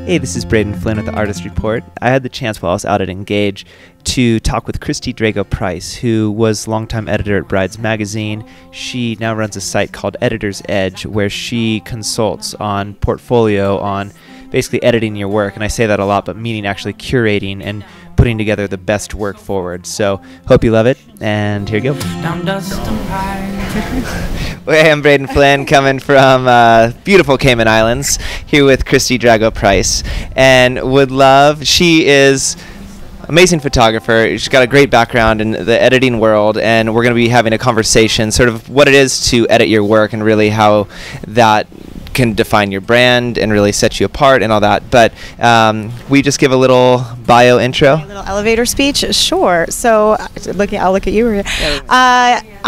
Hey, this is Braedon Flynn with the Artist Report. I had the chance while I was out at Engage to talk with Kristi Drago-Price, who was longtime editor at Brides magazine. She now runs a site called Editor's Edge, where she consults on portfolio, on basically editing your work. And I say that a lot, but meaning actually curating and putting together the best work forward. So hope you love it, and here you go. Hey, I'm Braedon Flynn, coming from beautiful Cayman Islands, here with Kristi Drago-Price, and she is amazing photographer. She's got a great background in the editing world, and we're going to be having a conversation sort of what it is to edit your work and really how that can define your brand and really set you apart and all that. But we just give a little bio intro. A little elevator speech? Sure. So I'll look at you.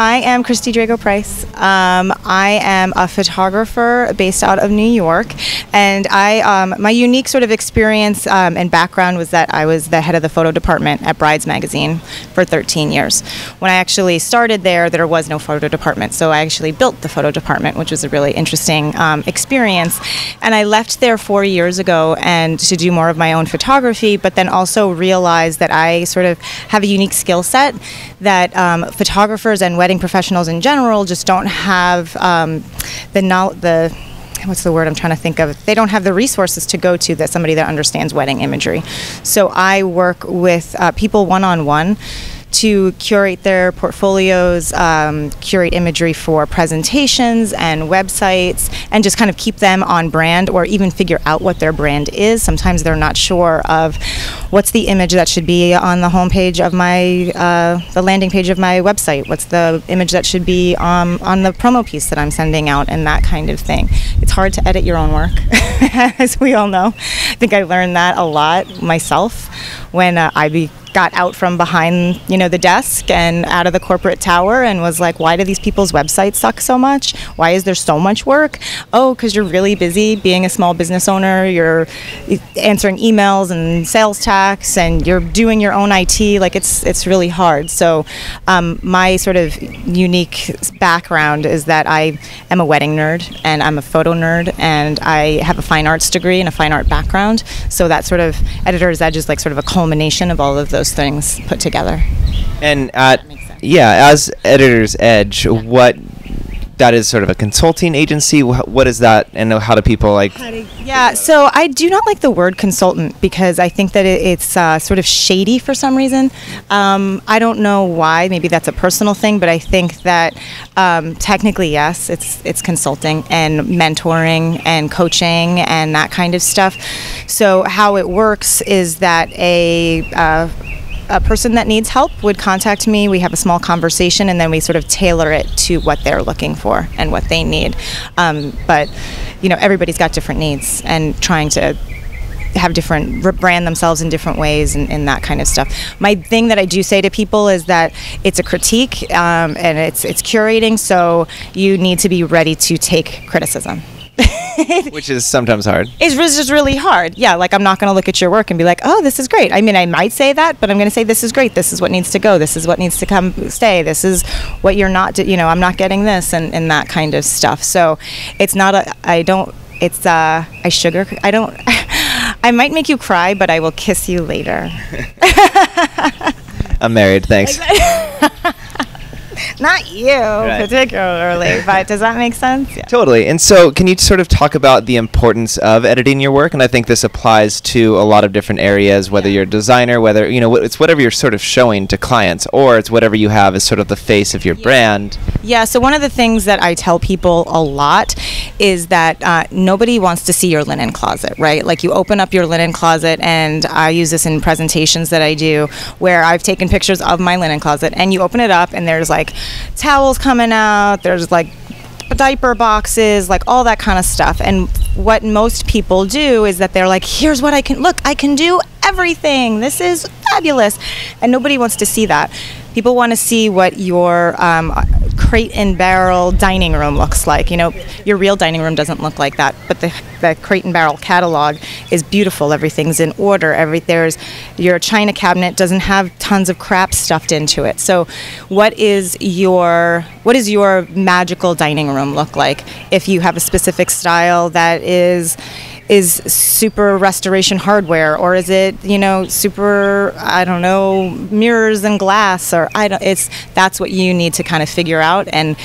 I am Kristi Drago-Price. I am a photographer based out of New York, and my unique sort of experience and background was that I was the head of the photo department at Brides magazine for 13 years. When I actually started there was no photo department, so I actually built the photo department, which was a really interesting experience. And I left there 4 years ago and to do more of my own photography, but then also realized that I sort of have a unique skill set that photographers and wedding professionals in general just don't have what's the word I'm trying to think of? They don't have the resources to go to that somebody that understands wedding imagery. So I work with people one-on-one to curate their portfolios, curate imagery for presentations and websites, and just kind of keep them on brand or even figure out what their brand is. Sometimes they're not sure of what's the image that should be on the homepage of the landing page of my website, what's the image that should be on the promo piece that I'm sending out, and that kind of thing. It's hard to edit your own work, as we all know. I think I learned that a lot myself when I got out from behind, the desk and out of the corporate tower and was like, why do these people's websites suck so much? Why is there so much work? Oh, because you're really busy being a small business owner. You're answering emails and sales tax, and you're doing your own IT. Like it's really hard. So my sort of unique background is that I am a wedding nerd and I'm a photo nerd, and I have a fine arts degree and a fine art background. So that sort of Editor's Edge is like sort of a culmination of all of those things put together. And as Editor's Edge, what that is sort of a consulting agency. What is that, and how do people so I do not like the word consultant because I think that it's sort of shady for some reason. I don't know why. Maybe that's a personal thing, but I think that technically, yes, it's consulting and mentoring and coaching and that kind of stuff. So how it works is that a person that needs help would contact me. We have a small conversation, and then we sort of tailor it to what they're looking for and what they need. But everybody's got different needs, and trying to have brand themselves in different ways and that kind of stuff. My thing that I do say to people is that it's a critique and it's curating, so you need to be ready to take criticism. Which is sometimes hard. It's just really hard. Yeah, like I'm not going to look at your work and be like, oh, this is great. I mean, I might say that, but I'm going to say this is great. This is what needs to go. This is what needs to come stay. This is what you're not, I'm not getting this and that kind of stuff. So it's not I might make you cry, but I will kiss you later. I'm married, thanks. Not you particularly, but does that make sense? Yeah. Totally. And so can you sort of talk about the importance of editing your work? And I think this applies to a lot of different areas, whether you're a designer, whether, it's whatever you're sort of showing to clients, or it's whatever you have as sort of the face of your brand. Yeah, so one of the things that I tell people a lot is that nobody wants to see your linen closet, right? Like you open up your linen closet, and I use this in presentations that I do where I've taken pictures of my linen closet, and you open it up and there's like towels coming out, there's like diaper boxes, like all that kind of stuff. And what most people do is that they're like, here's what I can do everything. This is fabulous. And nobody wants to see that. People want to see what your crate and barrel dining room looks like. Your real dining room doesn't look like that, but the crate and barrel catalog is beautiful. Everything's in order. Your china cabinet doesn't have tons of crap stuffed into it. So what is your magical dining room look like? If you have a specific style that is is super restoration hardware, or is it, super, I don't know, mirrors and glass, or that's what you need to kind of figure out. And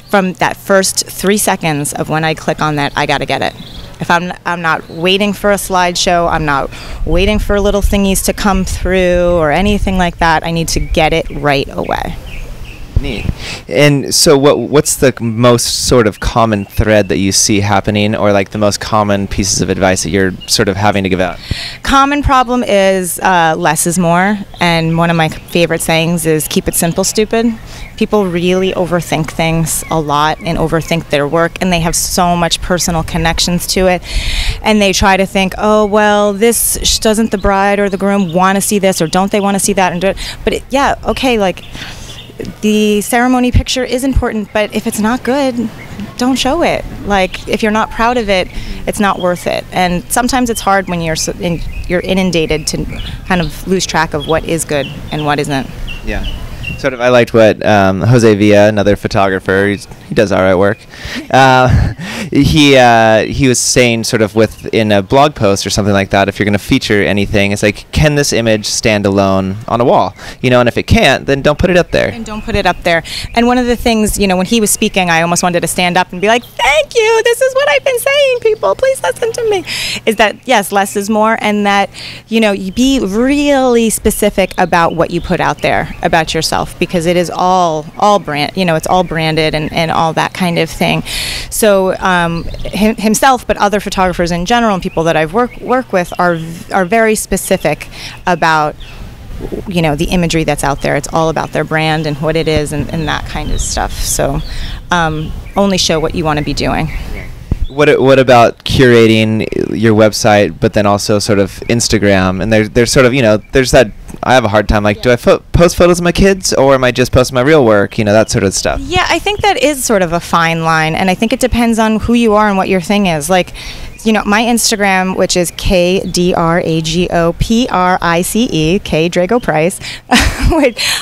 from that first 3 seconds of when I click on that, I got to get it. If I'm not waiting for a slideshow, I'm not waiting for little thingies to come through or anything like that. I need to get it right away. Neat. And so what's the most sort of common thread that you see happening, or like the most common pieces of advice that you're sort of having to give out? Common problem is less is more. And one of my favorite sayings is keep it simple, stupid. People really overthink things a lot and overthink their work, and they have so much personal connections to it. And they try to think, oh, well, doesn't the bride or the groom want to see this, or don't they want to see that? And do it. But okay, like, the ceremony picture is important, but if it's not good, don't show it. Like, if you're not proud of it, it's not worth it. And sometimes it's hard when you're inundated to kind of lose track of what is good and what isn't. Yeah. Sort of, I liked what Jose Villa, another photographer, he does all right work. He was saying, sort of, within a blog post or something like that, if you're going to feature anything, it's like, can this image stand alone on a wall? And if it can't, then don't put it up there. And don't put it up there. And one of the things, when he was speaking, I almost wanted to stand up and be like, thank you, this is what I've been saying, people, please listen to me. Is that, yes, less is more, and that, you be really specific about what you put out there about yourself, because it is all brand, it's all branded and all that kind of thing. So himself, but other photographers in general and people that I've work with are very specific about the imagery that's out there. It's all about their brand and what it is and that kind of stuff. So only show what you want to be doing. What about curating your website, but then also sort of Instagram? And there's sort of, there's that, I have a hard time, like, do I post photos of my kids, or am I just posting my real work, that sort of stuff? Yeah, I think that is sort of a fine line, and I think it depends on who you are and what your thing is. Like, my Instagram, which is KDRAGOPRICE, K Drago-Price.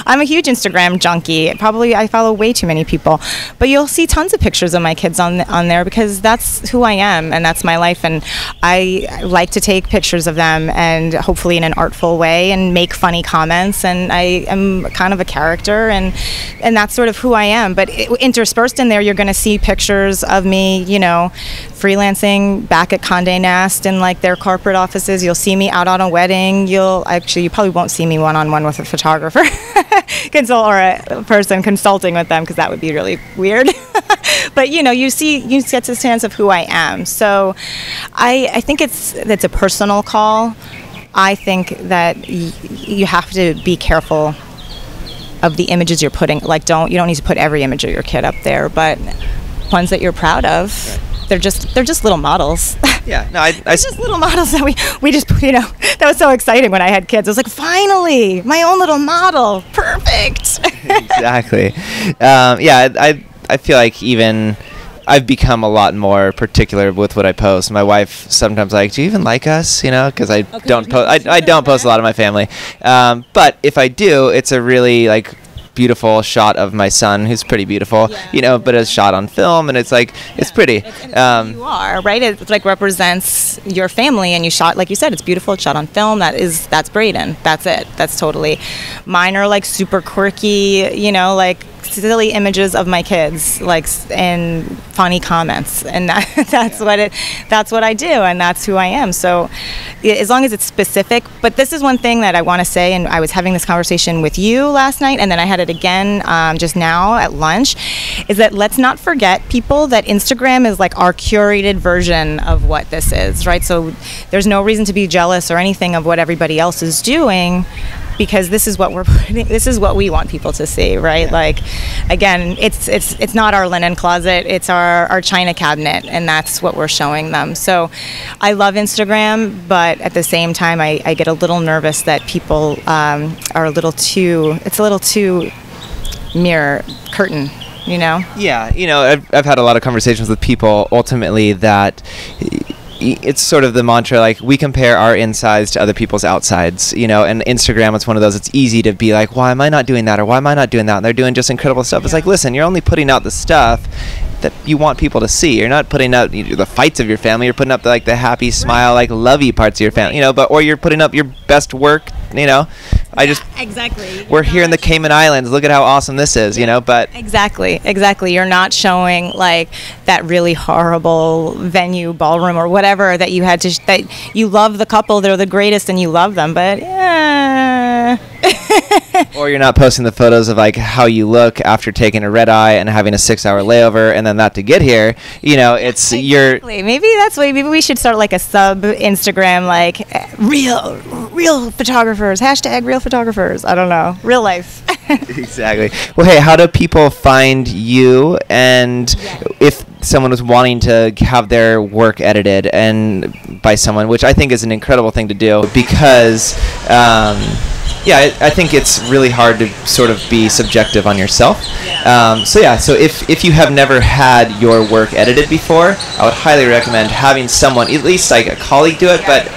I'm a huge Instagram junkie. Probably I follow way too many people. But you'll see tons of pictures of my kids on there, because that's who I am and that's my life. And I like to take pictures of them, and hopefully in an artful way, and make funny comments. And I am kind of a character, and that's sort of who I am. But interspersed in there, you're going to see pictures of me, freelancing back at Condé Nast and like their corporate offices. You'll see me out on a wedding. You probably won't see me one-on-one with a photographer or a person consulting with them, because that would be really weird. But you get a sense of who I am. So I think it's a personal call. I think that you have to be careful of the images you're putting. Like, you don't need to put every image of your kid up there, but ones that you're proud of. Right. They're just little models. Yeah, no, just little models that we just, that was so exciting when I had kids. I was like, finally, my own little model, perfect. Exactly. I feel like even I've become a lot more particular with what I post. My wife sometimes like, do you even like us? Because I don't post. I don't post a lot of my family. But if I do, it's a really like beautiful shot of my son, who's pretty beautiful, but it's shot on film, and it's like, it's pretty. It's you are, right? It like represents your family, and you shot, like you said, it's beautiful, it's shot on film. That's Braedon. That's it. That's totally. Mine are like super quirky, like silly images of my kids, like, and funny comments, and that's what I do, and that's who I am. So as long as it's specific. But this is one thing that I want to say, and I was having this conversation with you last night, and then I had it again just now at lunch, is that let's not forget, people, that Instagram is like our curated version of what this is, right? So there's no reason to be jealous or anything of what everybody else is doing, because this is what this is what we want people to see, right? Yeah. Like, again, it's not our linen closet, it's our china cabinet, and that's what we're showing them. So I love Instagram, but at the same time, I get a little nervous that people are a little too mirror curtain, Yeah, I've had a lot of conversations with people ultimately that it's sort of the mantra, like, we compare our insides to other people's outsides, and Instagram is one of those. It's easy to be like, why am I not doing that, or why am I not doing that, and they're doing just incredible stuff. It's like, listen, you're only putting out the stuff. that you want people to see. You're not putting up the fights of your family. You're putting up like the happy, smile, like lovey parts of your family, or you're putting up your best work, exactly. We're here in the Cayman Islands. Look at how awesome this is, but Exactly. You're not showing like that really horrible venue ballroom or whatever that you had to, that you love the couple, they're the greatest and you love them, but or you're not posting the photos of like how you look after taking a red eye and having a 6-hour layover and then that to get here. Exactly. Maybe that's why. Maybe we should start like a sub Instagram, like real photographers. #real photographers. I don't know. Real life. Exactly. Well, hey, how do people find you? And if someone was wanting to have their work edited and by someone, which I think is an incredible thing to do, because I think it's really hard to sort of be subjective on yourself. So if you have never had your work edited before, I would highly recommend having someone, at least like a colleague, do it, but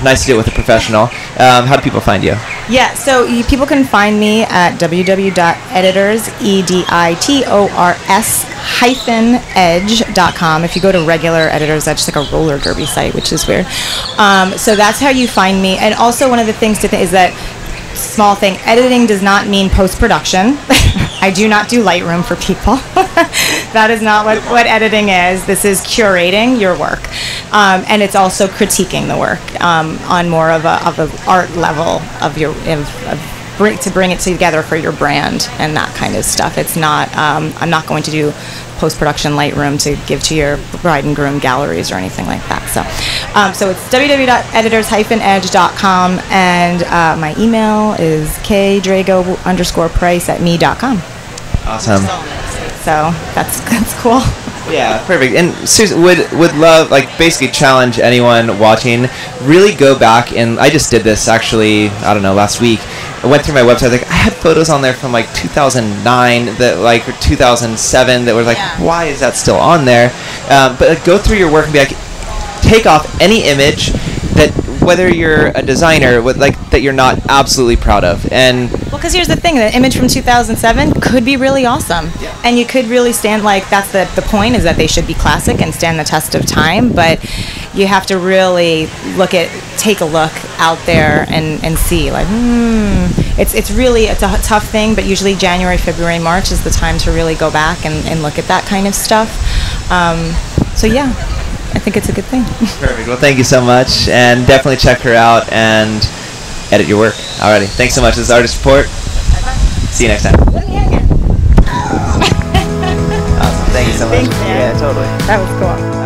nice to do it with a professional. How do people find you? Yeah, so people can find me at www.editors.editors-edge.com. If you go to regular Editors, that's like a roller derby site, which is weird. So that's how you find me. And also one of the things to think is that, small thing, editing does not mean post-production. I do not do Lightroom for people. That is not what editing is. This is curating your work. And it's also critiquing the work on more of a art level of your to bring it together for your brand and that kind of stuff. It's not I'm not going to do post-production Lightroom to give to your bride and groom galleries or anything like that. So it's www.editors-edge.com, and my email is kdrago_price@me.com. Awesome. So that's cool. Yeah, perfect. And seriously, would love, like, basically challenge anyone watching, really go back, and I just did this actually, I don't know, last week. I went through my website, like, I had photos on there from like 2009 that, like, or 2007 that were like, why is that still on there? But like, go through your work and be like, take off any image that, whether you're a designer, that you're not absolutely proud of. And well, because here's the thing, the image from 2007 could be really awesome, and you could really stand, like, that's the point, is that they should be classic and stand the test of time, but you have to really take a look out there and see, like, it's a tough thing, but usually January, February, March is the time to really go back and look at that kind of stuff. So yeah, I think it's a good thing. Perfect. Well, thank you so much, and definitely check her out and edit your work. Alrighty. Thanks so much. This is Artist Report. See you next time. Let me hang it. Awesome. Thank you so much. Thanks, man. Yeah, totally. That was cool.